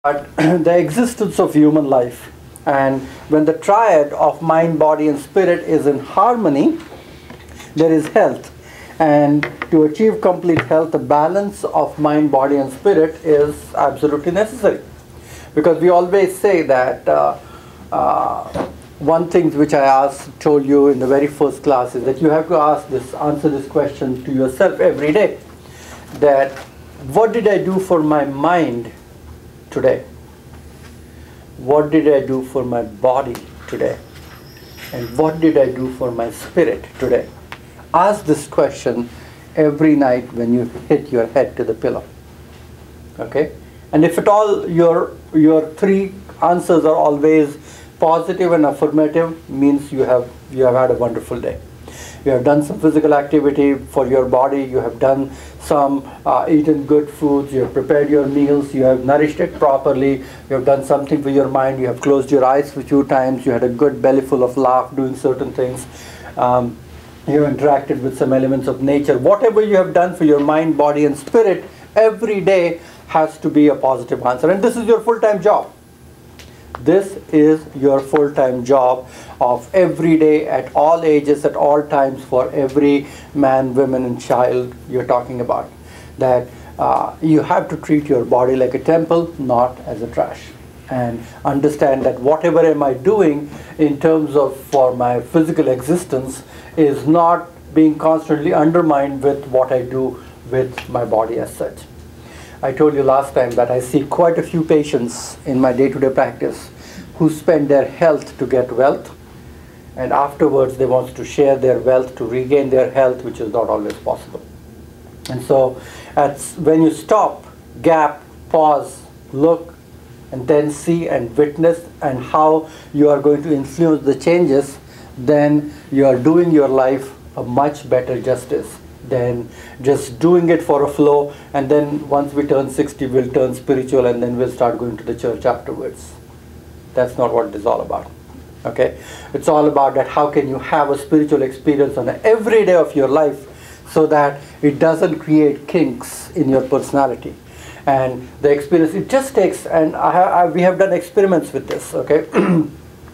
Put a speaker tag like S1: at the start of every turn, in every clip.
S1: But the existence of human life, and when the triad of mind, body and spirit is in harmony, there is health. And to achieve complete health, a balance of mind, body and spirit is absolutely necessary, because we always say that one thing which I told you in the very first class is that you have to answer this question to yourself every day, that what did I do for my mind today? What did I do for my body today? And what did I do for my spirit today? Ask this question every night when you hit your head to the pillow. Okay? And if at all your three answers are always positive and affirmative, means you have had a wonderful day. You have done some physical activity for your body, you have done some eaten good foods, you have prepared your meals, you have nourished it properly, you have done something for your mind, you have closed your eyes a few times, you had a good belly full of laugh doing certain things, you have interacted with some elements of nature. Whatever you have done for your mind, body and spirit, every day has to be a positive answer. And this is your full-time job. This is your full-time job of every day, at all ages, at all times, for every man, woman and child you're talking about. That you have to treat your body like a temple, not as a trash. And understand that whatever am I doing in terms of for my physical existence is not being constantly undermined with what I do with my body as such. I told you last time that I see quite a few patients in my day-to-day practice who spend their health to get wealth, and afterwards they want to share their wealth to regain their health, which is not always possible. And so when you stop, gap, pause, look, and then see and witness and how you are going to influence the changes, then you are doing your life a much better justice than just doing it for a flow, and then once we turn 60 we'll turn spiritual and then we'll start going to the church afterwards. That's not what it is all about. Okay? It's all about that how can you have a spiritual experience on every day of your life so that it doesn't create kinks in your personality. And the experience, it just takes, and we have done experiments with this. Okay?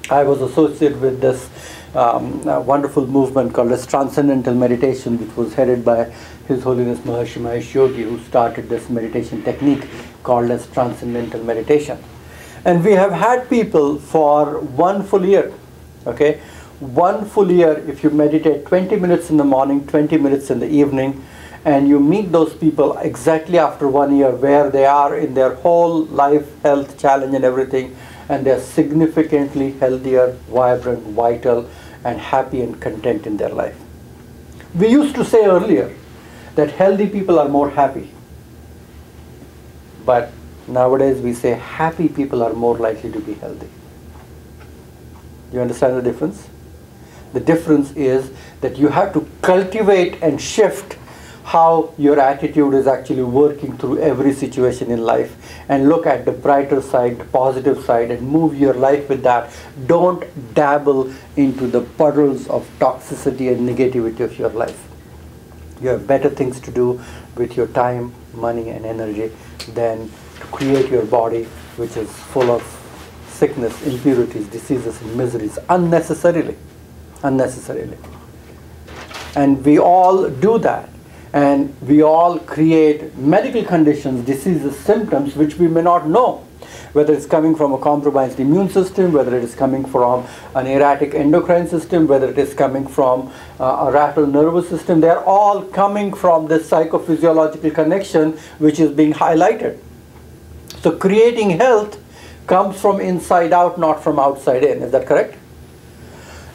S1: I was associated with this wonderful movement called as Transcendental Meditation, which was headed by His Holiness Maharishi Mahesh Yogi, who started this meditation technique called as Transcendental Meditation. And we have had people for 1 full year, okay? 1 full year, if you meditate 20 minutes in the morning, 20 minutes in the evening, and you meet those people exactly after 1 year where they are in their whole life, health, challenge and everything, and they're significantly healthier, vibrant, vital, and happy and content in their life. We used to say earlier that healthy people are more happy. But nowadays we say happy people are more likely to be healthy. You understand the difference? The difference is that you have to cultivate and shift how your attitude is actually working through every situation in life, and look at the brighter side, the positive side, and move your life with that. Don't dabble into the puddles of toxicity and negativity of your life. You have better things to do with your time, money and energy than to create your body which is full of sickness, impurities, diseases and miseries unnecessarily. And we all do that. And we all create medical conditions, diseases, symptoms which we may not know. Whether it's coming from a compromised immune system, whether it is coming from an erratic endocrine system, whether it is coming from a rattled nervous system, they are all coming from this psychophysiological connection which is being highlighted. So creating health comes from inside out, not from outside in. Is that correct?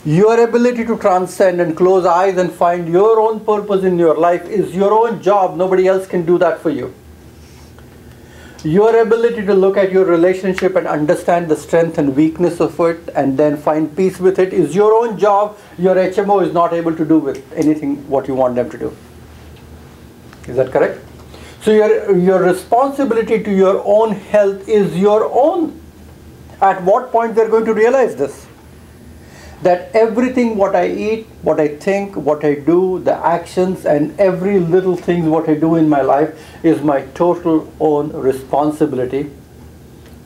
S1: Your ability to transcend and close eyes and find your own purpose in your life is your own job. Nobody else can do that for you. Your ability to look at your relationship and understand the strength and weakness of it and then find peace with it is your own job. Your HMO is not able to do with anything what you want them to do. Is that correct? So your responsibility to your own health is your own. At what point we are going to realize this? That everything what I eat, what I think, what I do, the actions and every little thing what I do in my life is my total own responsibility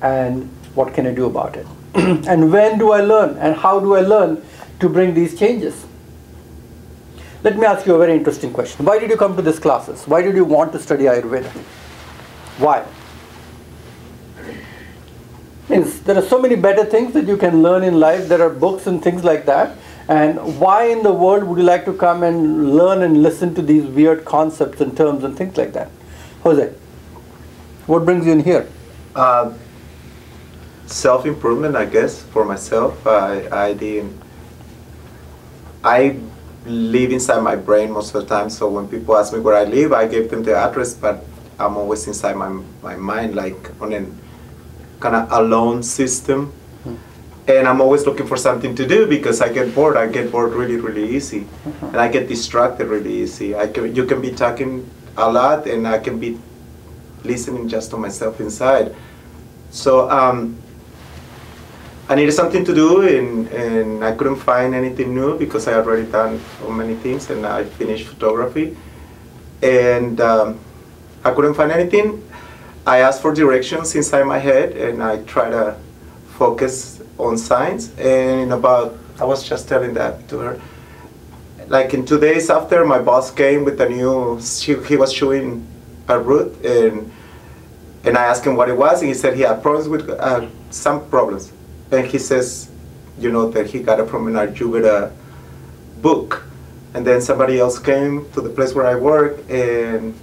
S1: and what can I do about it? And when do I learn, and how do I learn to bring these changes? Let me ask you a very interesting question. Why did you come to these classes? Why did you want to study Ayurveda? Why? Means there are so many better things that you can learn in life. There are books and things like that. And why in the world would you like to come and learn and listen to these weird concepts and terms and things like that? Jose, what brings you in here?
S2: Self-improvement, I guess, for myself. I live inside my brain most of the time, so when people ask me where I live, I give them the address, but I'm always inside my mind, like on a kind of alone system. And I'm always looking for something to do because I get bored. I get bored really, really easy. And I get distracted really easy. You can be talking a lot and I can be listening just to myself inside. So I needed something to do and I couldn't find anything new because I had already done so many things and I finished photography. And I couldn't find anything. I asked for directions inside my head and I try to focus on science, and I was just telling that to her. Like in 2 days after, my boss came with a new, he was showing a route, and I asked him what it was, and he said he had problems with, some problems. And he says, you know, that he got it from an Ayurveda book. And then somebody else came to the place where I work, and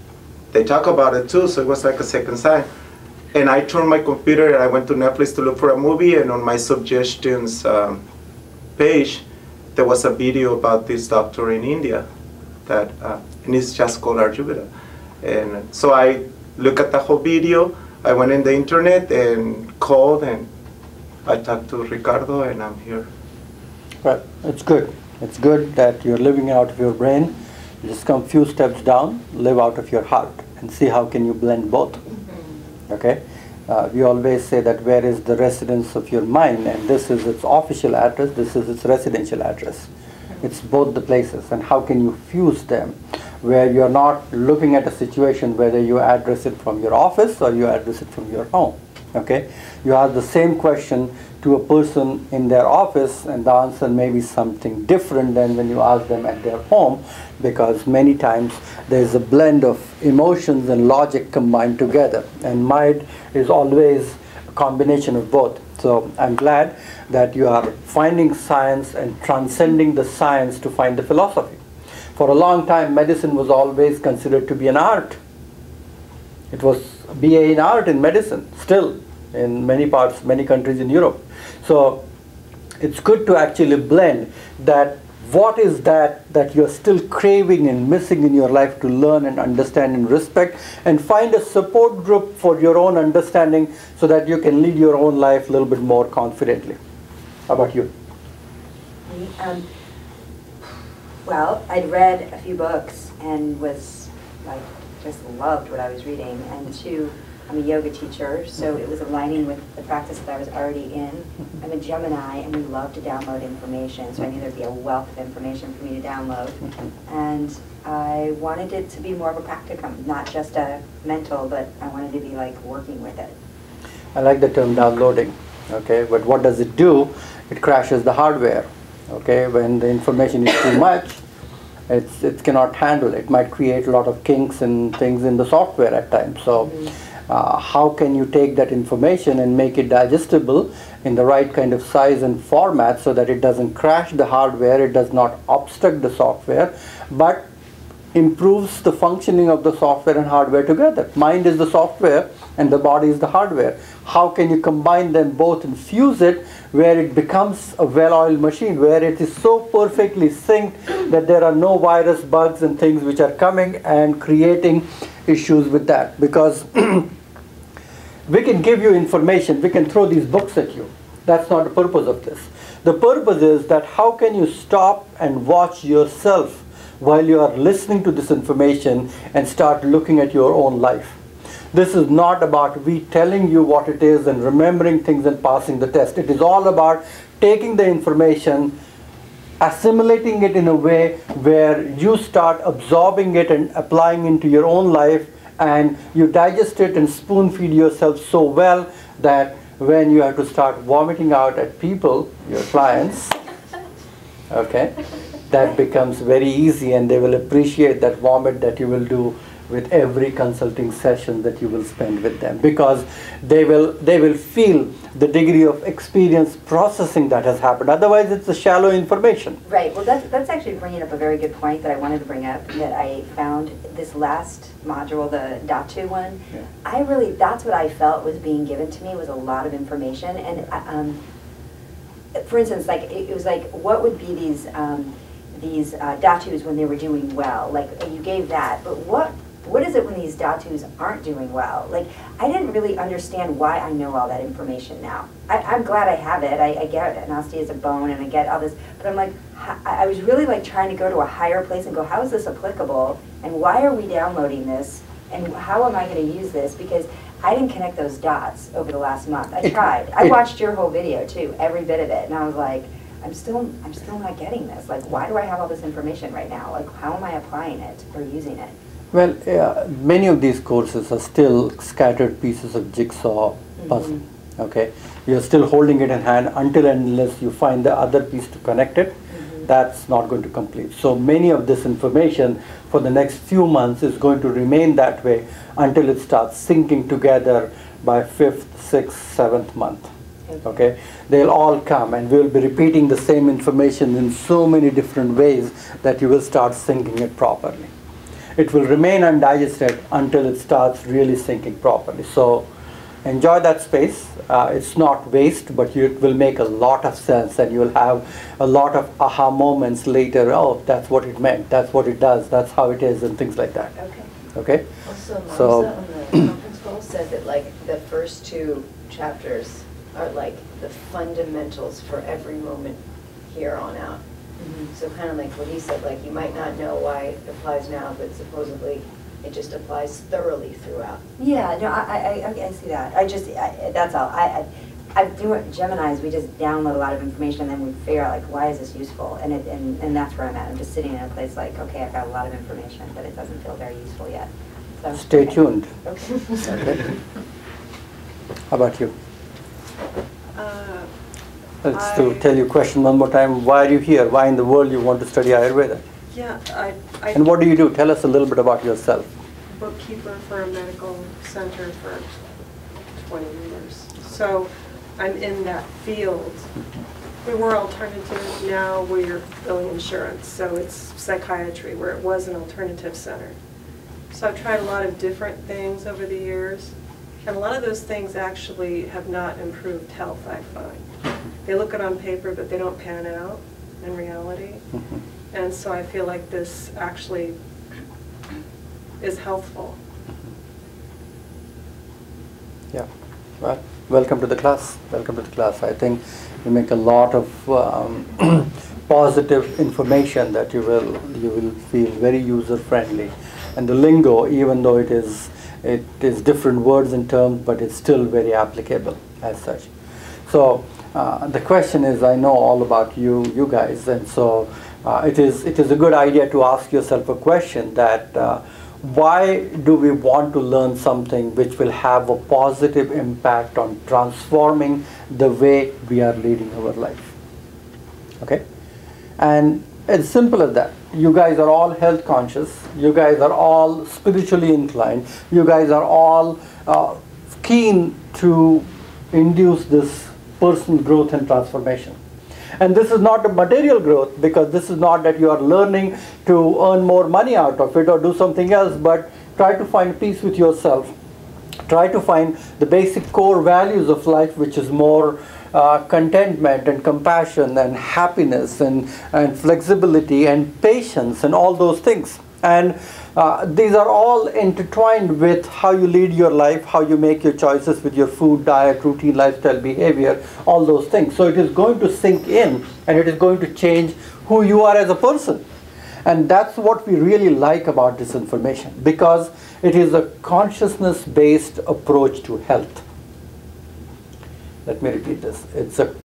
S2: they talk about it too, so it was like a second sign. And I turned my computer and I went to Netflix to look for a movie, and on my suggestions page, there was a video about this doctor in India, that, and it's just called Ayurveda. And so I looked at the whole video, I went in the internet and called, and I talked to Ricardo, and I'm here.
S1: Well, it's good. It's good that you're living out of your brain. Just come few steps down, live out of your heart, and see how can you blend both. Okay, we always say that where is the residence of your mind, and this is its official address, this is its residential address. It's both the places, and how can you fuse them where you're not looking at a situation whether you address it from your office or you address it from your home. Okay, you ask the same question to a person in their office and the answer may be something different than when you ask them at their home, because many times there's a blend of emotions and logic combined together, and mind is always a combination of both. So I'm glad that you are finding science and transcending the science to find the philosophy. For a long time, medicine was always considered to be an art. It was BA in art in medicine, still in many parts, many countries in Europe. So it's good to actually blend that. What is that you're still craving and missing in your life to learn and understand and respect, and find a support group for your own understanding so that you can lead your own life a little bit more confidently. How about you?
S3: Well, I'd read a few books and was like, just loved what I was reading. And two, I'm a yoga teacher, so it was aligning with the practice that I was already in. I'm a Gemini, and we love to download information, so I knew there'd be a wealth of information for me to download. And I wanted it to be more of a practicum, not just a mental, but I wanted to be like working with it.
S1: I like the term downloading, okay, but what does it do? It crashes the hardware, okay, when the information is too much. It cannot handle it. It might create a lot of kinks and things in the software at times. So how can you take that information and make it digestible in the right kind of size and format so that it doesn't crash the hardware, it does not obstruct the software, but improves the functioning of the software and hardware together. Mind is the software and the body is the hardware. How can you combine them both and fuse it where it becomes a well-oiled machine, where it is so perfectly synced that there are no virus, bugs and things which are coming and creating issues with that. Because we can give you information, we can throw these books at you. That's not the purpose of this. The purpose is that how can you stop and watch yourself while you are listening to this information and start looking at your own life. This is not about we telling you what it is and remembering things and passing the test. It is all about taking the information, assimilating it in a way where you start absorbing it and applying into your own life, and you digest it and spoon feed yourself so well that when you have to start vomiting out at people, your clients, okay, that becomes very easy, and they will appreciate that vomit that you will do with every consulting session that you will spend with them, because they will feel the degree of experience processing that has happened. Otherwise, it's a shallow information.
S3: Right. Well, that's actually bringing up a very good point that I wanted to bring up, that I found this last module, the Dhatu one. Yeah. That's what I felt was being given to me, was a lot of information. And for instance, like it was like, what would be these Dhatus when they were doing well? Like you gave that, but what is it when these Dhatus aren't doing well? Like, I didn't really understand why I know all that information now. I'm glad I have it. I get Anasti as a bone, and I get all this, but I'm like, I was really like trying to go to a higher place and go, how is this applicable? And why are we downloading this? And how am I going to use this? Because I didn't connect those dots over the last month. I tried. I watched your whole video too, every bit of it, and I was like, I'm still not getting this. Like, why do I have all this information right now? Like, how am I applying it or using it?
S1: Well, many of these courses are still scattered pieces of jigsaw puzzle. Okay, you're still holding it in hand until and unless you find the other piece to connect it. That's not going to complete. So many of this information for the next few months is going to remain that way until it starts syncing together by 5th, 6th, 7th month. Okay, they'll all come, and we'll be repeating the same information in so many different ways that you will start syncing it properly. It will remain undigested until it starts really syncing properly. So enjoy that space. It's not waste, but it will make a lot of sense, and you'll have a lot of aha moments later. Oh, that's what it meant. That's what it does. That's how it is, and things like that.
S3: Okay.
S1: Okay.
S4: Also, Marisa on the conference call said that like the first 2 chapters are like the fundamentals for every moment here on out. So kind of like what he said, like you might not know why it applies now, but supposedly it just applies thoroughly throughout.
S3: Yeah, no, I see that. That's all. I do it, Geminis, we just download a lot of information and then we figure out like, why is this useful? And that's where I'm at. I'm just sitting in a place like, okay, I've got a lot of information, but it doesn't feel very useful yet. So,
S1: Stay tuned.
S3: Okay.
S1: Okay. How about you? Let's tell you question one more time. Why are you here? Why in the world you want to study Ayurveda?
S5: Yeah,
S1: And what do you do? Tell us a little bit about yourself.
S5: bookkeeper for a medical center for 20 years. So I'm in that field. We were alternative, now we're billing insurance, so it's psychiatry where it was an alternative center. So I've tried a lot of different things over the years, and a lot of those things actually have not improved health, I find. They look good on paper, but they don't pan out in reality. And so I feel like this actually is healthful.
S1: Yeah. Well, welcome to the class. Welcome to the class. I think you make a lot of positive information that you will feel very user friendly. And the lingo, even though it is different words and terms, but it's still very applicable as such. So the question is, I know all about you guys, and so it is a good idea to ask yourself a question that why do we want to learn something which will have a positive impact on transforming the way we are leading our life? Okay, and it's simple as that. You guys are all health conscious. You guys are all spiritually inclined. You guys are all keen to induce this personal growth and transformation. And this is not a material growth, because this is not that you are learning to earn more money out of it or do something else, but try to find peace with yourself. Try to find the basic core values of life, which is more contentment and compassion and happiness and flexibility and patience and all those things. And these are all intertwined with how you lead your life, how you make your choices with your food, diet, routine, lifestyle, behavior, all those things. So it is going to sink in, and it is going to change who you are as a person. And that's what we really like about this information, because it is a consciousness-based approach to health. Let me repeat this. It's a